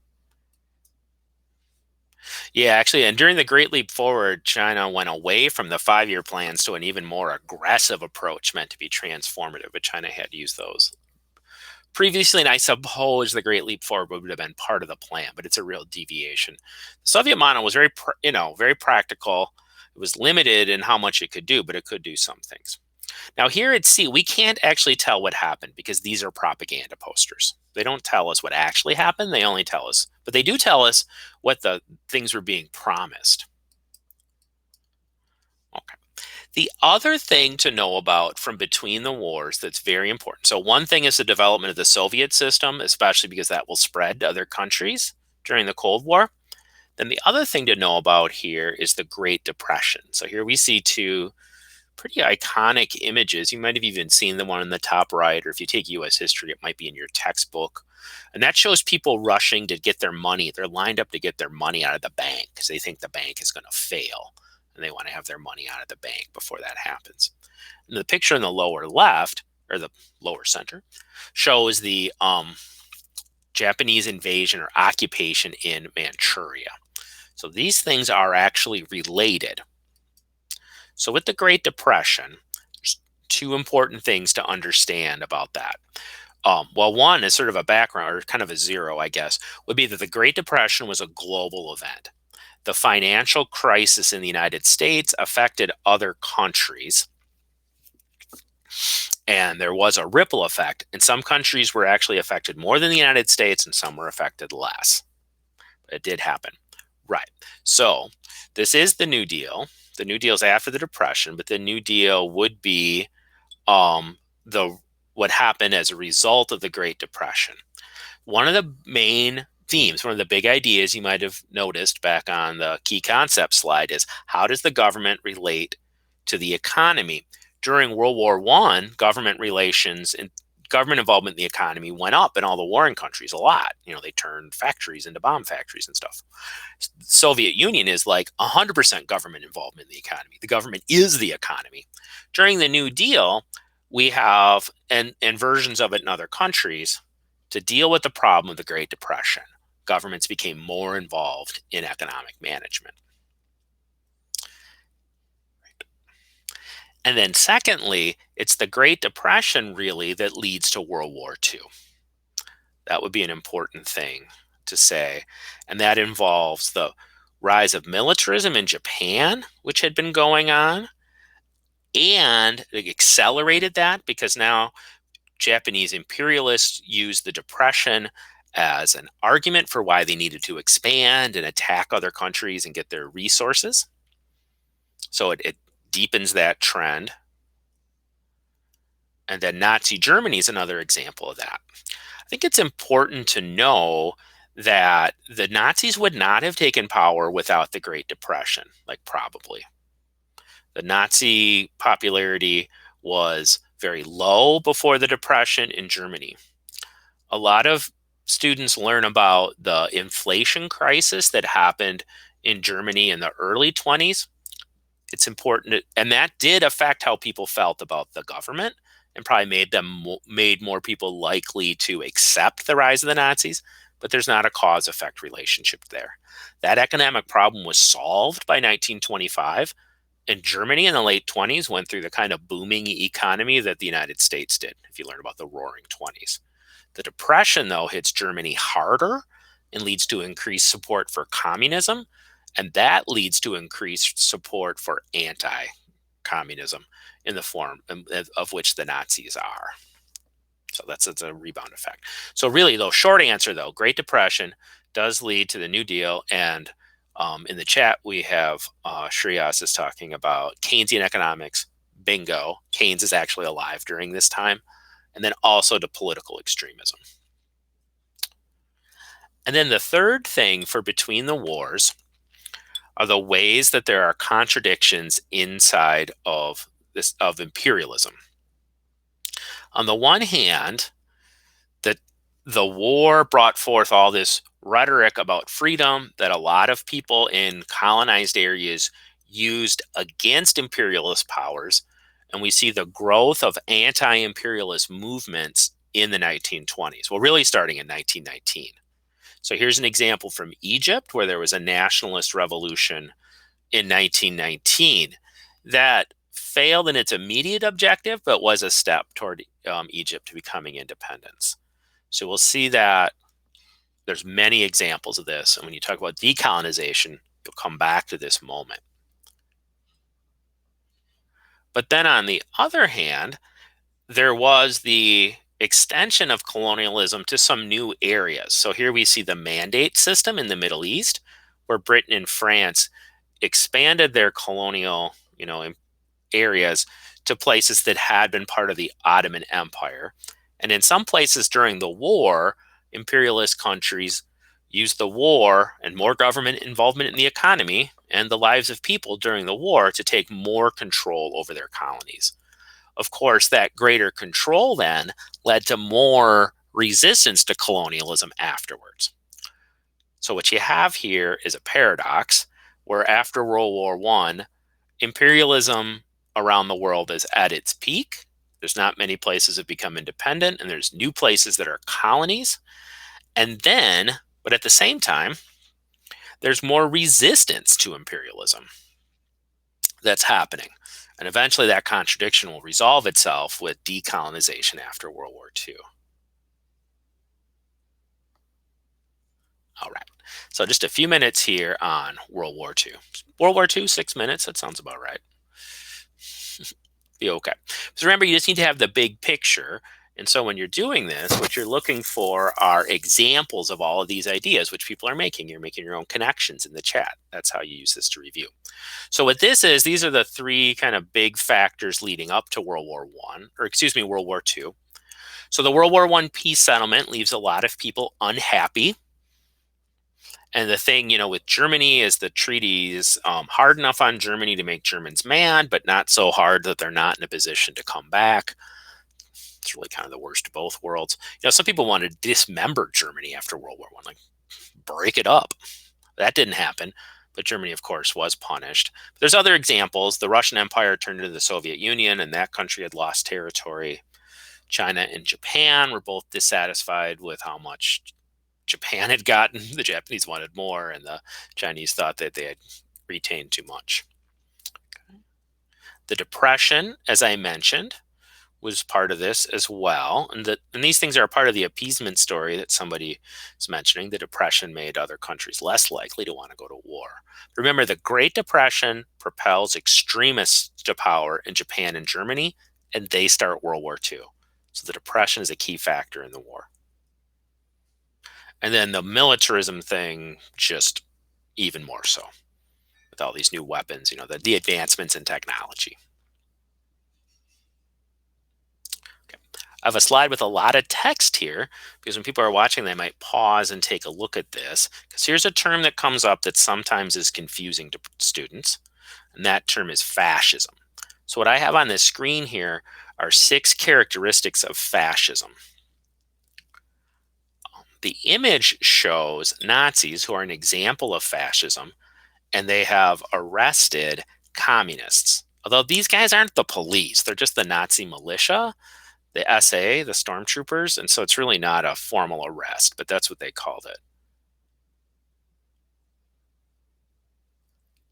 Yeah, actually, and during the Great Leap Forward, China went away from the 5-year plans to an even more aggressive approach meant to be transformative, but China had used those previously, and I suppose the Great Leap Forward would have been part of the plan, but it's a real deviation. The Soviet model was very practical. It was limited in how much it could do, but it could do some things. Now here at C, we can't actually tell what happened because these are propaganda posters. They don't tell us what actually happened. They only tell us, but they do tell us what the things were being promised. Okay. The other thing to know about from between the wars that's very important. So one thing is the development of the Soviet system, especially because that will spread to other countries during the Cold War. Then the other thing to know about here is the Great Depression. So here we see 2 pretty iconic images. You might have even seen the one in the top right, or if you take US history, it might be in your textbook. And that shows people rushing to get their money. They're lined up to get their money out of the bank because they think the bank is going to fail. And they want to have their money out of the bank before that happens. And the picture in the lower left, or the lower center, shows the Japanese invasion or occupation in Manchuria. So these things are actually related. So with the Great Depression, there's two important things to understand about that. Well, one is sort of a background or kind of a zero, I guess, would be that the Great Depression was a global event. The financial crisis in the United States affected other countries, and there was a ripple effect. And some countries were actually affected more than the United States, and some were affected less. It did happen. Right. So this is the New Deal. The New Deal's after the Depression, but the New Deal would be the what happened as a result of the Great Depression. One of the main themes, one of the big ideas you might have noticed back on the key concept slide is how does the government relate to the economy? During World War I, government relations and government involvement in the economy went up in all the warring countries a lot. They turned factories into bomb factories and stuff. Soviet Union is like 100% government involvement in the economy. The government is the economy. During the New Deal, we have and versions of it in other countries. To deal with the problem of the Great Depression, governments became more involved in economic management. And then secondly, it's the Great Depression really that leads to World War II. That would be an important thing to say. And that involves the rise of militarism in Japan, which had been going on, and it accelerated that because now Japanese imperialists used the Depression as an argument for why they needed to expand and attack other countries and get their resources. So it deepens that trend. And then Nazi Germany is another example of that. I think it's important to know that the Nazis would not have taken power without the Great Depression, probably. The Nazi popularity was very low before the Depression in Germany. A lot of students learn about the inflation crisis that happened in Germany in the early 20s. It's important, and that did affect how people felt about the government and probably made more people likely to accept the rise of the Nazis, but there's not a cause-effect relationship there. That economic problem was solved by 1925, and Germany in the late 20s went through the kind of booming economy that the United States did, if you learn about the Roaring 20s. The Depression, though, hits Germany harder and leads to increased support for communism, and that leads to increased support for anti-communism in the form of which the Nazis are. So that's a rebound effect. So really, though, short answer, though, Great Depression does lead to the New Deal. And in the chat, we have Shreyas is talking about Keynesian economics. Bingo. Keynes is actually alive during this time. And then also to political extremism. And then the third thing for between the wars are the ways that there are contradictions inside of imperialism. On the one hand, the war brought forth all this rhetoric about freedom that a lot of people in colonized areas used against imperialist powers. And we see the growth of anti-imperialist movements in the 1920s. Well, really starting in 1919. So here's an example from Egypt, where there was a nationalist revolution in 1919 that failed in its immediate objective, but was a step toward Egypt becoming independence. So we'll see that there's many examples of this. And when you talk about decolonization, you'll come back to this moment. But then on the other hand, there was the extension of colonialism to some new areas. So here we see the mandate system in the Middle East, where Britain and France expanded their colonial, areas to places that had been part of the Ottoman Empire. And in some places during the war, imperialist countries used the war and more government involvement in the economy and the lives of people during the war to take more control over their colonies. Of course, that greater control then led to more resistance to colonialism afterwards. So what you have here is a paradox where after World War I, imperialism around the world is at its peak. There's not many places that become independent, and there's new places that are colonies. And then, but at the same time, there's more resistance to imperialism that's happening. And eventually that contradiction will resolve itself with decolonization after World War II. All right. So just a few minutes here on World War II. World War II, 6 minutes. That sounds about right. Be okay. So remember, you just need to have the big picture. And so when you're doing this, what you're looking for are examples of all of these ideas which people are making. You're making your own connections in the chat. That's how you use this to review. So what this is, these are the three kind of big factors leading up to World War One, or excuse me, World War II. So the World War One peace settlement leaves a lot of people unhappy. And the thing, with Germany is the treaty is hard enough on Germany to make Germans mad, but not so hard that they're not in a position to come back. It's really kind of the worst of both worlds. Some people wanted to dismember Germany after World War One, like break it up. That didn't happen, but Germany, of course, was punished. But there's other examples. The Russian Empire turned into the Soviet Union, and that country had lost territory. China and Japan were both dissatisfied with how much Japan had gotten. The Japanese wanted more, and the Chinese thought that they had retained too much. The Depression, as I mentioned, was part of this as well. And these things are a part of the appeasement story that somebody is mentioning. The Depression made other countries less likely to want to go to war. Remember, the Great Depression propels extremists to power in Japan and Germany, and they start World War II. So the Depression is a key factor in the war. And then the militarism thing, just even more so with all these new weapons, the advancements in technology. Okay. I have a slide with a lot of text here because when people are watching, they might pause and take a look at this. Because here's a term that comes up that sometimes is confusing to students, and that term is fascism. So what I have on this screen here are 6 characteristics of fascism. The image shows Nazis who are an example of fascism, and they have arrested communists. Although these guys aren't the police, they're just the Nazi militia, the SA, the stormtroopers, and so it's really not a formal arrest, but that's what they called it.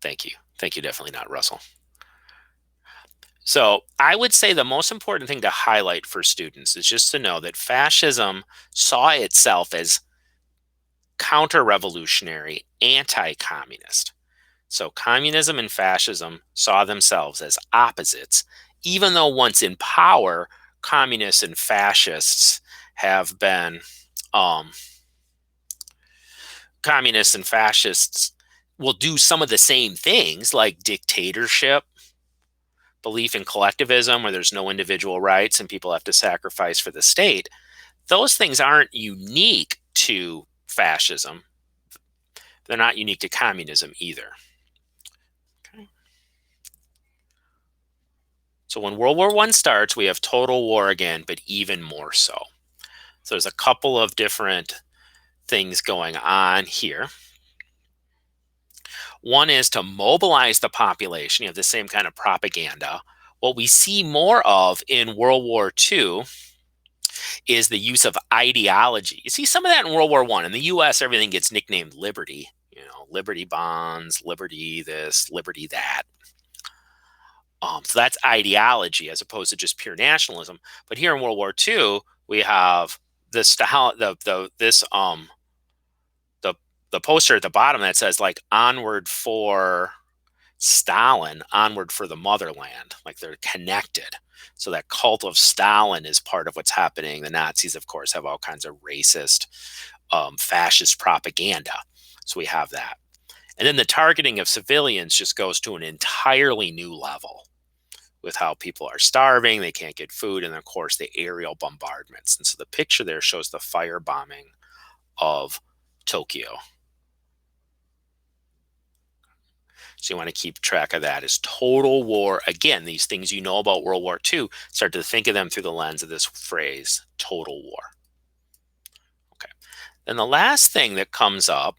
Thank you. Thank you, definitely not Russell. So I would say the most important thing to highlight for students is just to know that fascism saw itself as counter-revolutionary, anti-communist. So communism and fascism saw themselves as opposites, even though once in power, communists and fascists have been, communists and fascists will do some of the same things like dictatorship, belief in collectivism where there's no individual rights and people have to sacrifice for the state. Those things aren't unique to fascism. They're not unique to communism either. Okay. So when World War I starts, we have total war again, but even more so. So there's a couple of different things going on here. One is to mobilize the population. You have the same kind of propaganda. What we see more of in World War II is the use of ideology. You see some of that in World War I. In the US, everything gets nicknamed liberty. Liberty bonds, liberty this, liberty that. So that's ideology as opposed to just pure nationalism. But here in World War II, we have this the poster at the bottom that says like onward for Stalin, onward for the motherland. Like they're connected. So that cult of Stalin is part of what's happening. The Nazis, of course, have all kinds of racist, fascist propaganda. So we have that. And then the targeting of civilians just goes to an entirely new level with how people are starving, they can't get food, and of course the aerial bombardments. And so the picture there shows the firebombing of Tokyo. So you want to keep track of that as total war. Again, these things you know about World War II, start to think of them through the lens of this phrase, total war. Okay. Then the last thing that comes up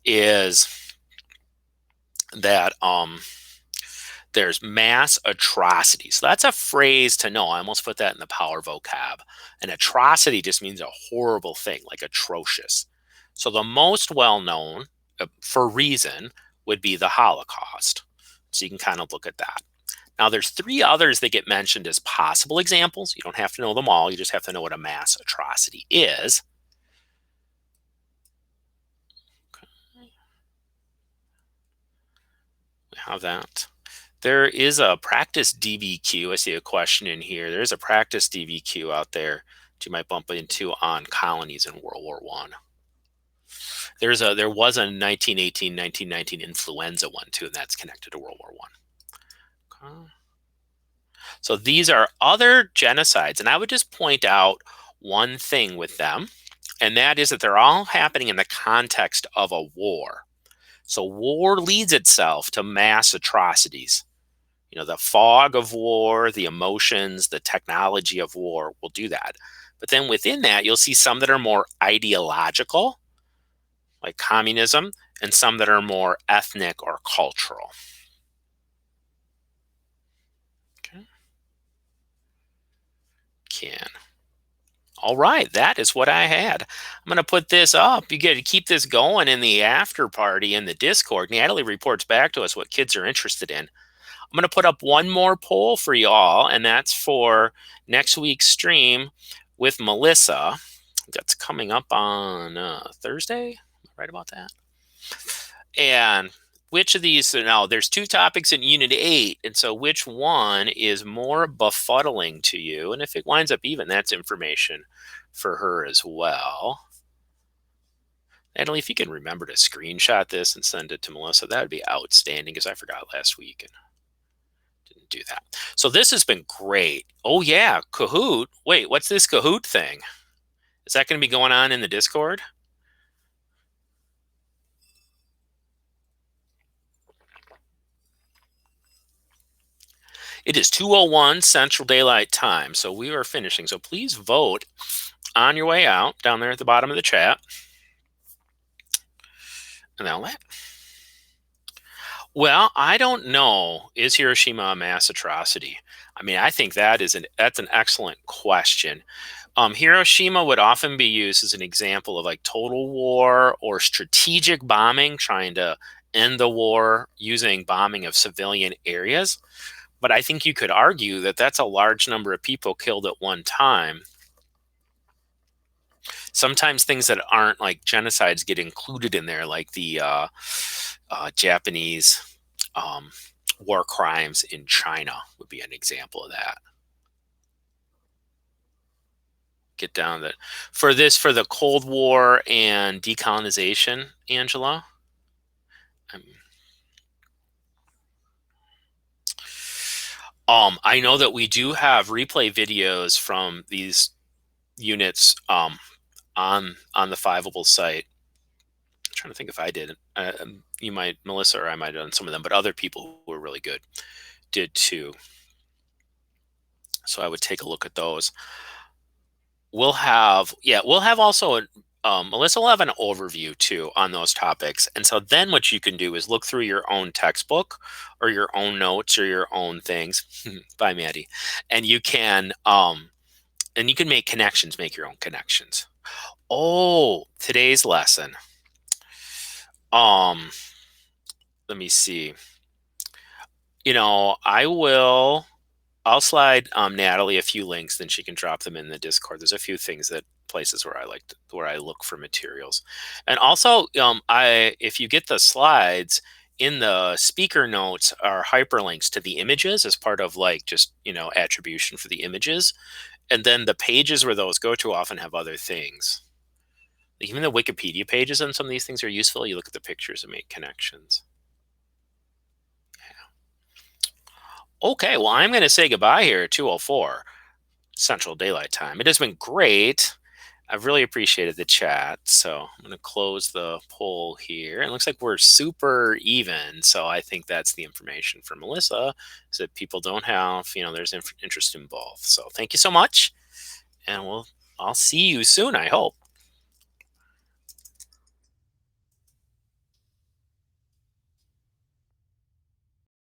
is that There's mass atrocities. So that's a phrase to know. I almost put that in the power vocab. An atrocity just means a horrible thing, like atrocious. So the most well known, for reason, would be the Holocaust. So you can kind of look at that. Now, there's three others that get mentioned as possible examples. You don't have to know them all. You just have to know what a mass atrocity is. We have that. There is a practice DBQ. I see a question in here. There's a practice DBQ out there that you might bump into on colonies in World War One. There was a 1918, 1919 influenza one too, and that's connected to World War One. Okay. So these are other genocides, and I would just point out one thing with them, and that is that they're all happening in the context of a war. So war leads itself to mass atrocities. You know, the fog of war, the emotions, the technology of war will do that. But then within that, you'll see some that are more ideological, like communism, and some that are more ethnic or cultural. Okay. Can. All right, that is what I had. I'm going to put this up. You get to keep this going in the after party in the Discord. Natalie reports back to us what kids are interested in. I'm going to put up one more poll for y'all, and that's for next week's stream with Melissa. That's coming up on Thursday. Am I right about that? And which of these, so now there's two topics in Unit 8, and so which one is more befuddling to you? And if it winds up even, that's information for her as well. Natalie, if you can remember to screenshot this and send it to Melissa, that would be outstanding, because I forgot last week and didn't do that. So this has been great. Oh yeah, Kahoot. Wait, what's this Kahoot thing? Is that going to be going on in the Discord? It is 2:01 Central Daylight Time, so we are finishing. So please vote on your way out down there at the bottom of the chat. And now that. Well, I don't know. Is Hiroshima a mass atrocity? I mean, I think that's an excellent question. Hiroshima would often be used as an example of like total war or strategic bombing, trying to end the war using bombing of civilian areas. But I think you could argue that that's a large number of people killed at one time. Sometimes things that aren't like genocides get included in there, like the Japanese war crimes in China would be an example of that. Get down that for the Cold War and decolonization, Angela. I know that we do have replay videos from these units on the Fiveable site. I'm trying to think if I did. You might, Melissa, or I might have done some of them, but other people who were really good did too. So I would take a look at those. We'll have also Melissa will have an overview too on those topics. And so then what you can do is look through your own textbook or your own notes or your own things. Bye, Maddie. And you can make connections, make your own connections. Oh, today's lesson. Let me see. I'll slide Natalie a few links, then she can drop them in the Discord. There's a few places where I look for materials. And also, if you get the slides, in the speaker notes are hyperlinks to the images as part of like just, attribution for the images. And then the pages where those go to often have other things. Even the Wikipedia pages on some of these things are useful. You look at the pictures and make connections. Okay, well, I'm going to say goodbye here at 2:04 Central Daylight Time. It has been great. I've really appreciated the chat. So I'm going to close the poll here. It looks like we're super even. So I think that's the information for Melissa, is that people don't have, there's interest involved. So thank you so much. And I'll see you soon, I hope.